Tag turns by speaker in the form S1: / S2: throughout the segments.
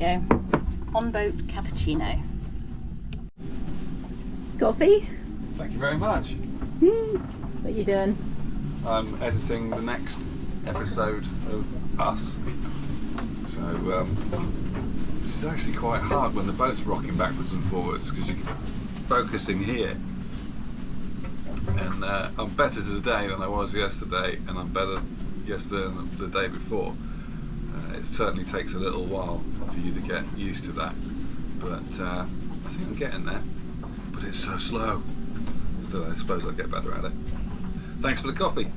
S1: go. On-boat cappuccino. Coffee?
S2: Thank you very much.
S1: What are you doing?
S2: I'm editing the next episode of Us. So this is actually quite hard when the boat's rocking backwards and forwards because you're focusing here. And I'm better today than I was yesterday, and I'm better yesterday than the day before. It certainly takes a little while for you to get used to that, but I think I'm getting there. But it's so slow. Still, I suppose I'll get better at it. Thanks for the coffee.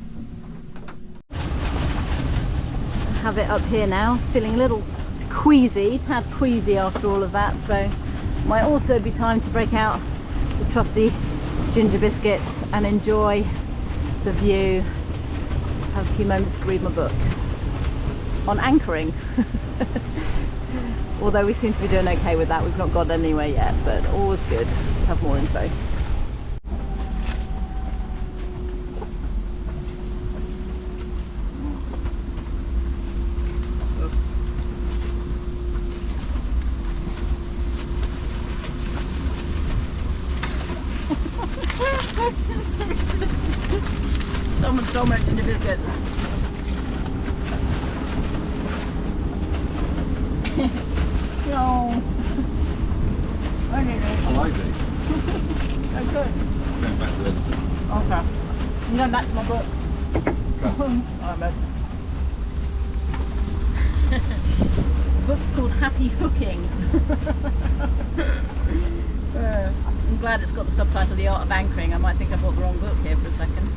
S1: Have it up here now, feeling a little queasy, tad queasy after all of that, so might also be time to break out the trusty ginger biscuits and enjoy the view. Have a few moments to read my book on anchoring. Although we seem to be doing okay with that, we've not got anywhere yet, but always good to have more info. Someone stole my ginger biscuit. No.
S2: I like these.
S1: They're good.
S2: Going back to them.
S1: Okay. I'm going back to my book. Alright, babe. The book's called Happy Hooking. I'm glad it's got the subtitle The Art of Anchoring. I might think I bought the wrong book here for a second.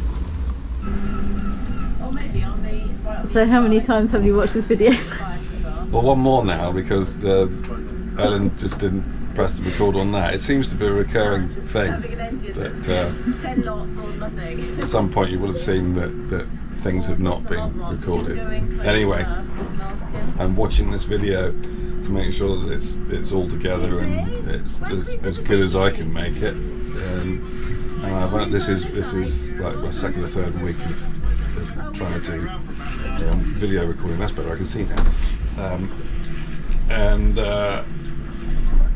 S1: Or maybe on the... So how many times have you watched this video?
S2: Well, one more now because Ellen just didn't press the record on that. It seems to be a recurring thing that
S1: 10 knots or nothing.
S2: at some point you will have seen that things have not been recorded. Anyway, I'm watching this video to make sure that it's all together and it's as good as I can make it. And this is like my second or third week of trying to do video recording. That's better. I can see now.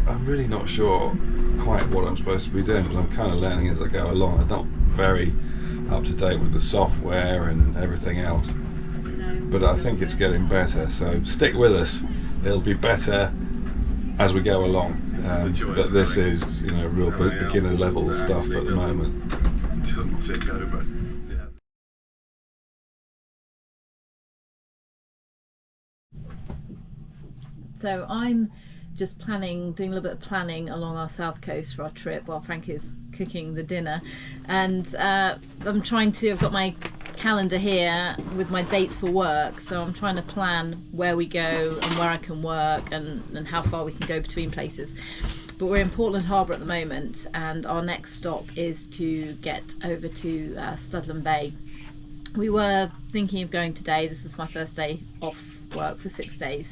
S2: I'm really not sure quite what I'm supposed to be doing, but I'm kind of learning as I go along. I'm not very up to date with the software and everything else, but I think it's getting better, so stick with us. It'll be better as we go along, but this is, you know, real beginner level stuff at the moment. It doesn't tick over.
S1: So I'm just doing a little bit of planning along our south coast for our trip while Frank is cooking the dinner, and I've got my calendar here with my dates for work, so I'm trying to plan where we go and where I can work and how far we can go between places. But we're in Portland Harbour at the moment, and our next stop is to get over to Studland Bay. We were thinking of going today. This is my first day off work for 6 days.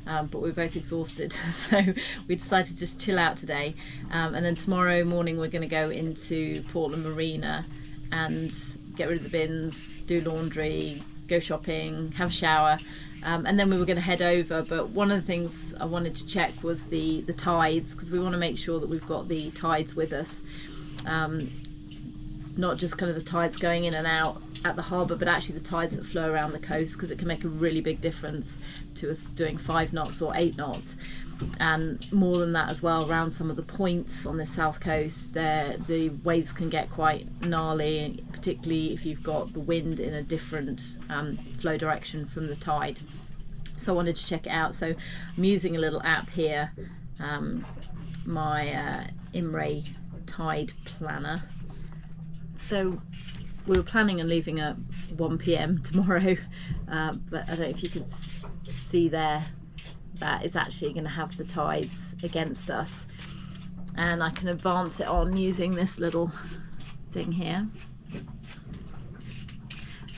S1: But we're both exhausted, so we decided to just chill out today, and then tomorrow morning we're going to go into Portland Marina and get rid of the bins, do laundry, go shopping, have a shower, and then we were going to head over. But one of the things I wanted to check was the tides, because we want to make sure that we've got the tides with us, not just kind of the tides going in and out at the harbour, but actually the tides that flow around the coast, because it can make a really big difference to us doing 5 knots or 8 knots, and more than that as well. Around some of the points on the south coast, the waves can get quite gnarly, particularly if you've got the wind in a different flow direction from the tide. So I wanted to check it out. So I'm using a little app here, my Imray Tide Planner. So we were planning on leaving at 1 PM tomorrow, but I don't know if you can see there, that is actually going to have the tides against us, and I can advance it on using this little thing here.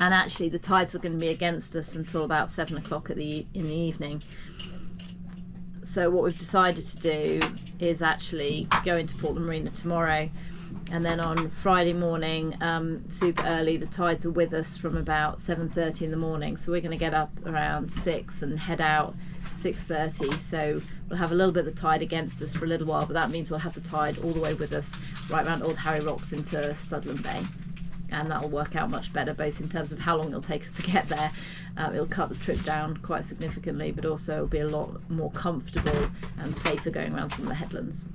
S1: And actually the tides are going to be against us until about 7 o'clock in the evening. So what we've decided to do is actually go into Portland Marina tomorrow And then on Friday morning, super early, the tides are with us from about 7:30 in the morning. So we're going to get up around 6 and head out 6:30. So we'll have a little bit of the tide against us for a little while, but that means we'll have the tide all the way with us right around Old Harry Rocks into Studland Bay. And that will work out much better, both in terms of how long it'll take us to get there. It'll cut the trip down quite significantly, but also it'll be a lot more comfortable and safer going around some of the headlands.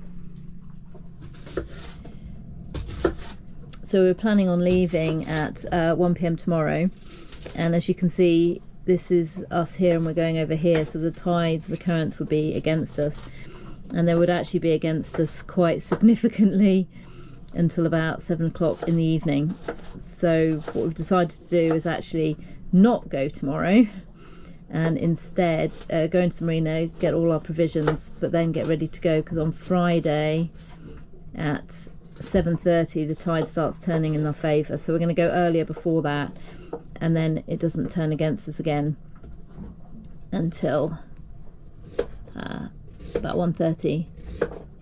S1: So we're planning on leaving at 1 p.m. tomorrow, and as you can see, this is us here and we're going over here, so the tides, the currents would be against us, and they would actually be against us quite significantly until about 7 o'clock in the evening. So what we've decided to do is actually not go tomorrow, and instead go into the marina, get all our provisions, but then get ready to go, because on Friday at 7:30 the tide starts turning in our favour. So we're going to go earlier before that, and then it doesn't turn against us again until about 1:30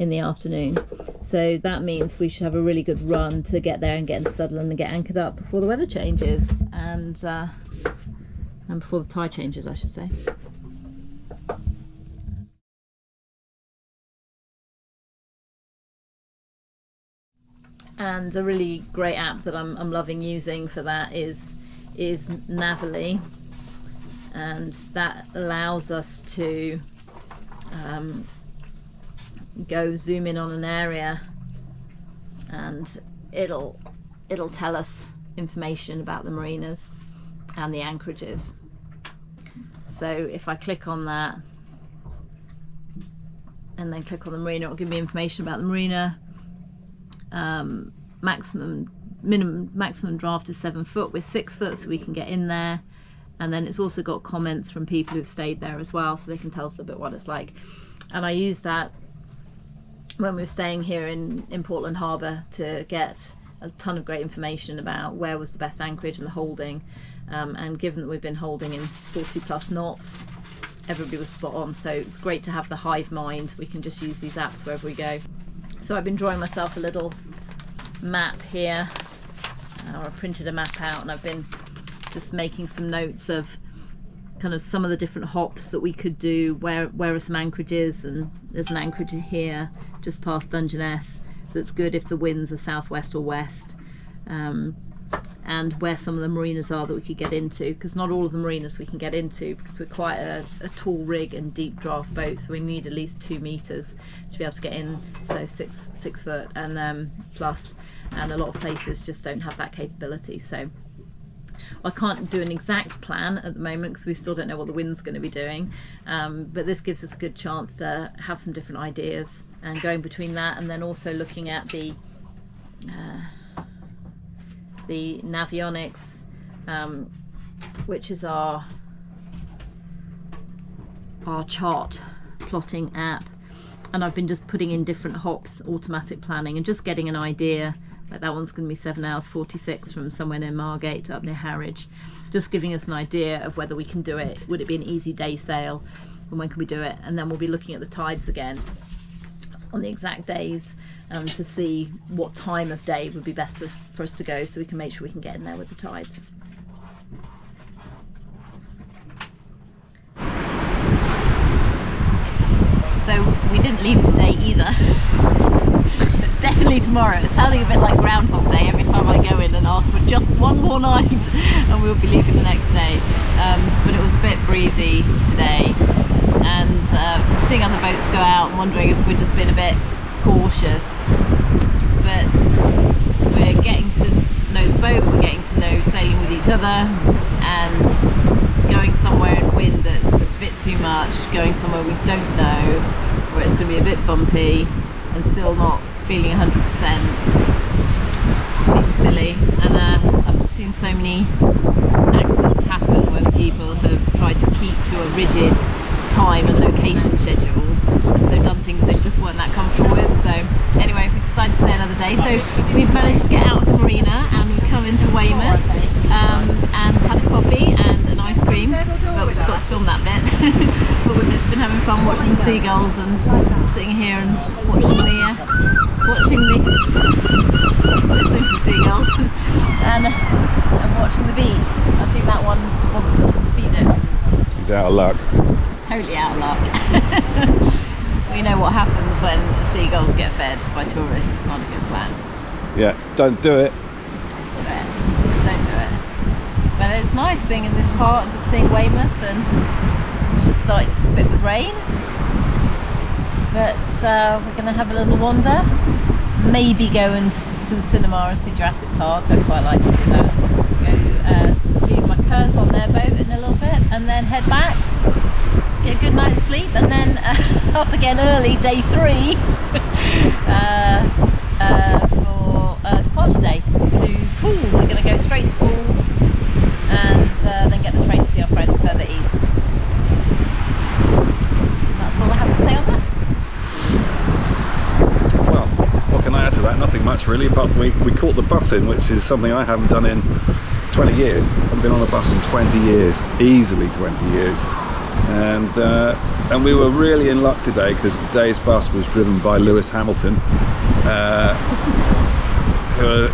S1: in the afternoon. So that means we should have a really good run to get there and get into Studland and get anchored up before the weather changes, and before the tide changes, I should say. And a really great app that I'm loving using for that is Navily, and that allows us to go zoom in on an area, and it'll tell us information about the marinas and the anchorages. So if I click on that and then click on the marina, it'll give me information about the marina. Maximum draft is 7 foot, we're 6 foot, so we can get in there. And then it's also got comments from people who've stayed there as well, so they can tell us a bit what it's like. And I used that when we were staying here in Portland Harbour to get a ton of great information about where was the best anchorage and the holding, and given that we've been holding in 40 plus knots, everybody was spot on. So it's great to have the hive mind. We can just use these apps wherever we go. So I've been drawing myself a little map here, or I printed a map out, and I've been just making some notes of kind of some of the different hops that we could do, where are some anchorages, and there's an anchorage here just past Dungeness that's good if the winds are southwest or west, and where some of the marinas are that we could get into, because not all of the marinas we can get into because we're quite a tall rig and deep draft boat, so we need at least 2 meters to be able to get in, so six foot and plus, and a lot of places just don't have that capability. So I can't do an exact plan at the moment because we still don't know what the wind's going to be doing, but this gives us a good chance to have some different ideas, and going between that and then also looking at the Navionics, which is our chart plotting app, and I've been just putting in different hops, automatic planning, and just getting an idea. Like that one's going to be 7 hours 46 from somewhere near Margate to up near Harwich, just giving us an idea of whether we can do it. Would it be an easy day sail, and when can we do it? And then we'll be looking at the tides again on the exact days, to see what time of day would be best for us to go, so we can make sure we can get in there with the tides. So we didn't leave today either. Definitely tomorrow. It's sounding a bit like Groundhog Day every time I go in and ask for just one more night, and we'll be leaving the next day. But it was a bit breezy today, and seeing other boats go out and wondering if we'd just been a bit cautious. But we're getting to know the boat, we're getting to know sailing with each other, and going somewhere in wind that's a bit too much, going somewhere we don't know, where it's going to be a bit bumpy, and still not feeling 100% seems silly. And I've just seen so many accidents happen where people have tried to keep to a rigid time and location schedule, and so done things they just weren't that comfortable with. So anyway, we decided to stay another day. So we've managed to get out of the marina and we've come into Weymouth, and had a coffee and an ice cream, but we forgot to film that bit. But we've just been having fun watching the seagulls and sitting here and watching the listening to the seagulls and watching the beach. I think that one wants us to feed it.
S2: She's out of luck.
S1: Totally out of luck. We know what happens when seagulls get fed by tourists. It's not a good plan.
S2: Yeah, don't do it.
S1: Don't do it. But it's nice being in this part and just seeing Weymouth, and it's just starting to spit with rain. But we're going to have a little wander. Maybe go to the cinema and see Jurassic Park. I'd quite like to do that. Go see my curs on their boat in a little bit, and then head back. Get a good night's sleep, and then up again early, day 3, for departure day to Poole. We're going to go straight to Poole, and then get the train to see our friends further east. That's all I have to say on that.
S2: Well, what can I add to that? Nothing much really, apart from we caught the bus in, which is something I haven't done in 20 years. I haven't been on a bus in 20 years, easily 20 years. And we were really in luck today, because today's bus was driven by Lewis Hamilton.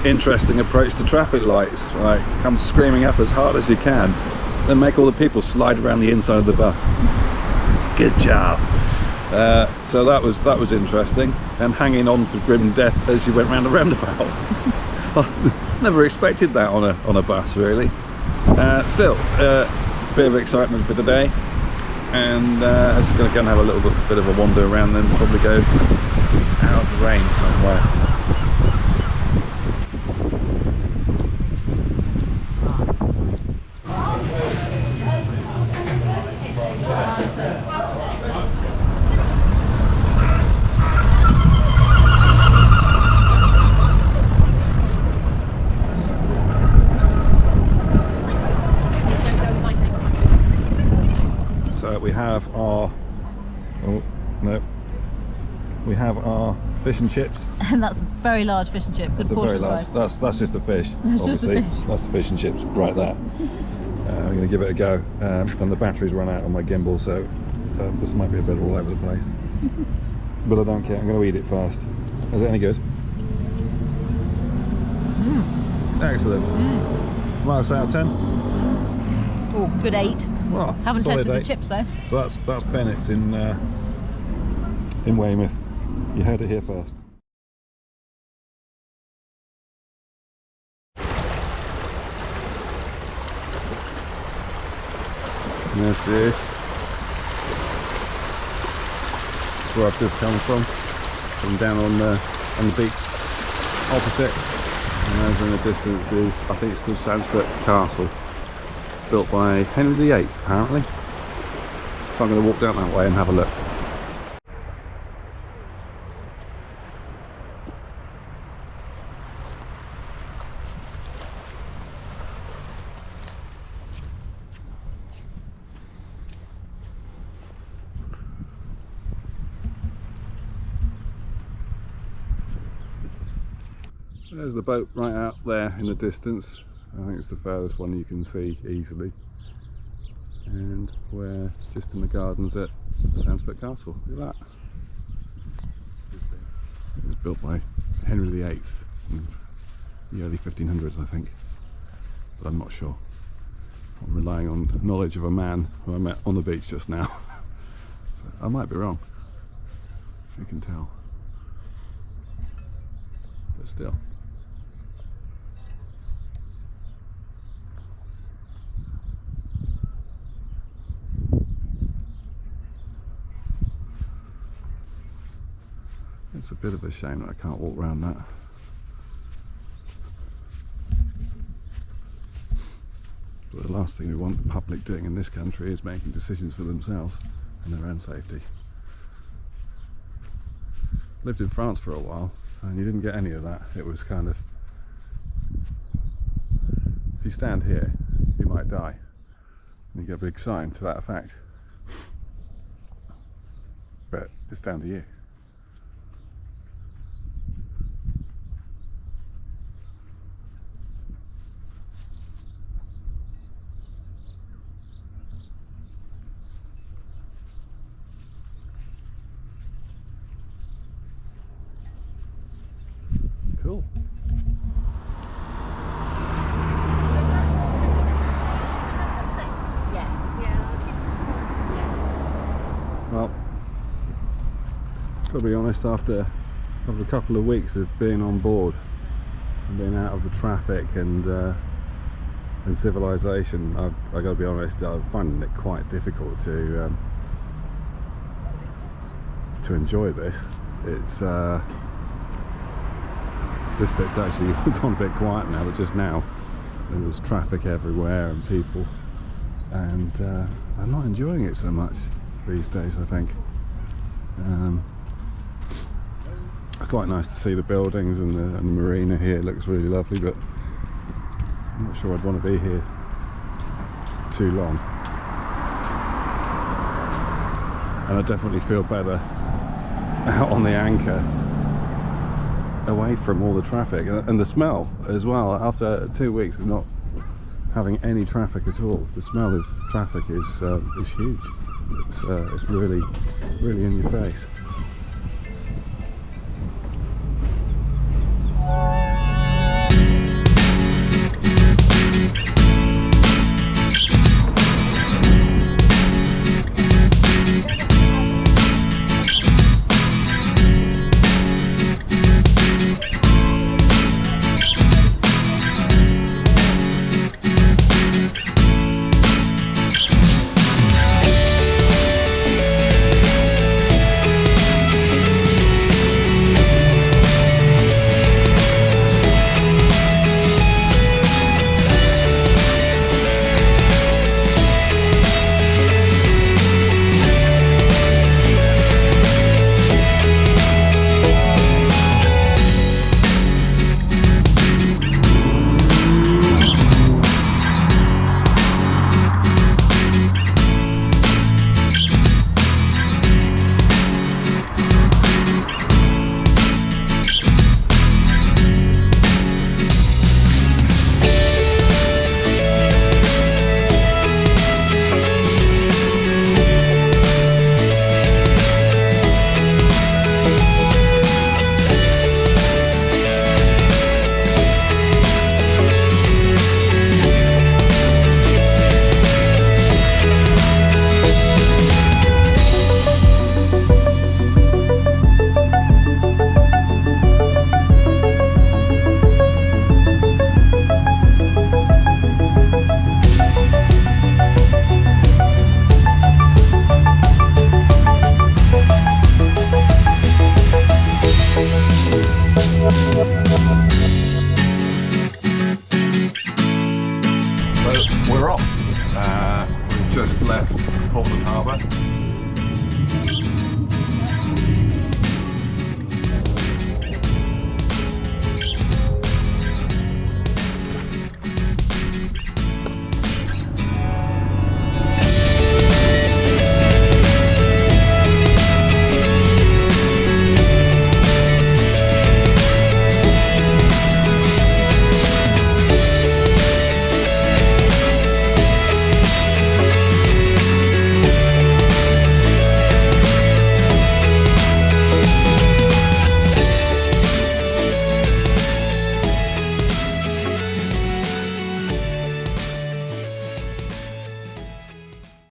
S2: Interesting approach to traffic lights, like come screaming up as hard as you can, then make all the people slide around the inside of the bus. Good job. So that was interesting, and hanging on for grim death as you went round the roundabout. I never expected that on a bus, really. Still, bit of excitement for today, and I'm just going to go and have a little bit of a wander around, then probably go out of the rain somewhere. We have our fish and chips.
S1: And that's a very large fish and chip. Good portion size.
S2: That's just the fish.
S1: That's
S2: obviously.
S1: just the fish.
S2: That's the fish and chips right there. I'm going to give it a go. And the battery's run out on my gimbal, so this might be a bit all over the place. But I don't care. I'm going to eat it first. Is it any good? Excellent. Marks out of 10.
S1: Oh, good 8.
S2: Well,
S1: haven't tested
S2: 8.
S1: the chips though.
S2: So that's Bennett's in Weymouth. You heard it here first. And there's this. That's where I've just come from down on the beach opposite. And over in the distance is, I think it's called Sandsfoot Castle, built by Henry VIII apparently. So I'm going to walk down that way and have a look. There's the boat right out there in the distance. I think it's the furthest one you can see easily. And we're just in the gardens at Sandsfoot Castle. Look at that. It was built by Henry VIII in the early 1500s, I think. But I'm not sure. I'm relying on the knowledge of a man who I met on the beach just now. So I might be wrong. You can tell. But still. It's a bit of a shame that I can't walk around that. But the last thing we want the public doing in this country is making decisions for themselves and their own safety. Lived in France for a while and you didn't get any of that. It was kind of, if you stand here, you might die. And you get a big sign to that effect. But it's down to you. Cool. Got to be honest, after a couple of weeks of being on board and being out of the traffic and civilization, I got to be honest, I'm finding it quite difficult to enjoy this. It's this bit's actually gone a bit quiet now, but just now there was traffic everywhere and people, and I'm not enjoying it so much these days, I think. It's quite nice to see the buildings and the marina here. It looks really lovely, but I'm not sure I'd want to be here too long. And I definitely feel better out on the anchor, away from all the traffic and the smell as well. After 2 weeks of not having any traffic at all, the smell of traffic is huge. It's really in your face. We're off. We've just left Portland Harbour.